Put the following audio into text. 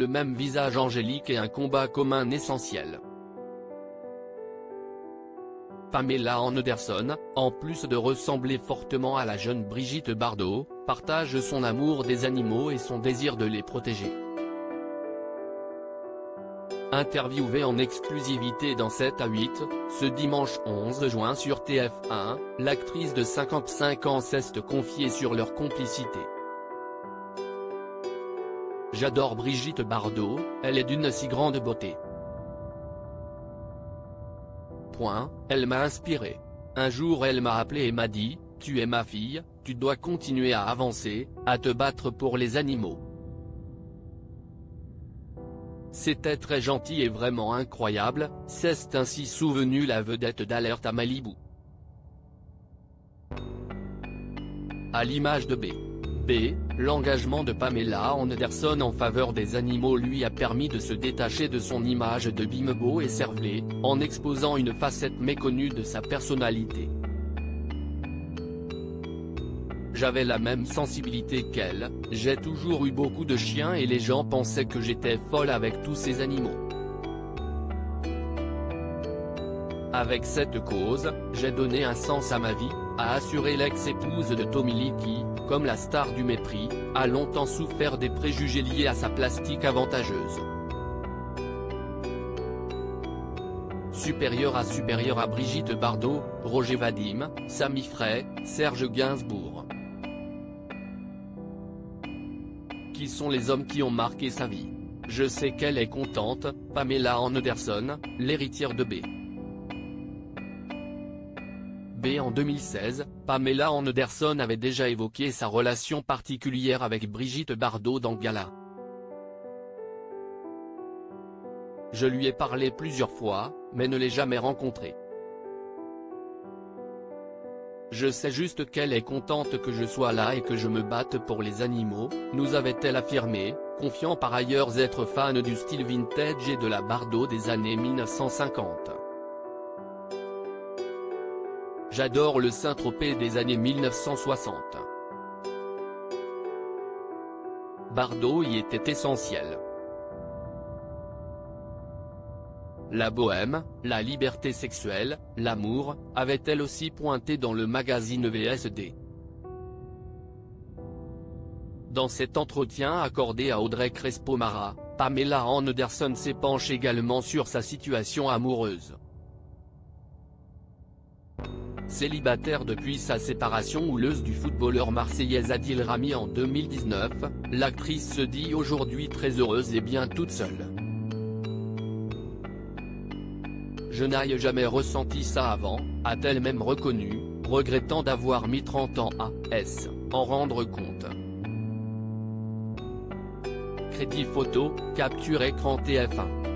le même visage angélique et un combat commun essentiel. Pamela Anderson, en plus de ressembler fortement à la jeune Brigitte Bardot, partage son amour des animaux et son désir de les protéger. Interviewée en exclusivité dans 7 à 8, ce dimanche 11 juin sur TF1, l'actrice de 55 ans s'est confiée sur leur complicité. « J'adore Brigitte Bardot, elle est d'une si grande beauté. Elle m'a inspiré. Un jour elle m'a appelé et m'a dit, tu es ma fille, tu dois continuer à avancer, à te battre pour les animaux. C'était très gentil et vraiment incroyable », s'est ainsi souvenue la vedette d'Alerte à Malibu. À l'image de B, l'engagement de Pamela Anderson en faveur des animaux lui a permis de se détacher de son image de bimbo et cervelé, en exposant une facette méconnue de sa personnalité. J'avais la même sensibilité qu'elle, j'ai toujours eu beaucoup de chiens et les gens pensaient que j'étais folle avec tous ces animaux. Avec cette cause, j'ai donné un sens à ma vie, a assuré l'ex-épouse de Tommy Lee qui, comme la star du mépris, a longtemps souffert des préjugés liés à sa plastique avantageuse. Supérieure à Brigitte Bardot, Roger Vadim, Sami Frey, Serge Gainsbourg. Qui sont les hommes qui ont marqué sa vie? Je sais qu'elle est contente, Pamela Anderson, l'héritière de B. En 2016, Pamela Anderson avait déjà évoqué sa relation particulière avec Brigitte Bardot dans Gala. Je lui ai parlé plusieurs fois, mais ne l'ai jamais rencontrée. Je sais juste qu'elle est contente que je sois là et que je me batte pour les animaux, nous avait-elle affirmé, confiant par ailleurs être fan du style vintage et de la Bardot des années 1950. J'adore le Saint-Tropez des années 1960. Bardot y était essentielle. La bohème, la liberté sexuelle, l'amour, avait-elle aussi pointé dans le magazine VSD. Dans cet entretien accordé à Audrey Crespo-Mara, Pamela Anderson s'épanche également sur sa situation amoureuse. Célibataire depuis sa séparation houleuse du footballeur marseillais Adil Rami en 2019, l'actrice se dit aujourd'hui très heureuse et bien toute seule. Je n'ai jamais ressenti ça avant, a-t-elle même reconnu, regrettant d'avoir mis 30 ans à en rendre compte. Crédit photo, capture écran TF1.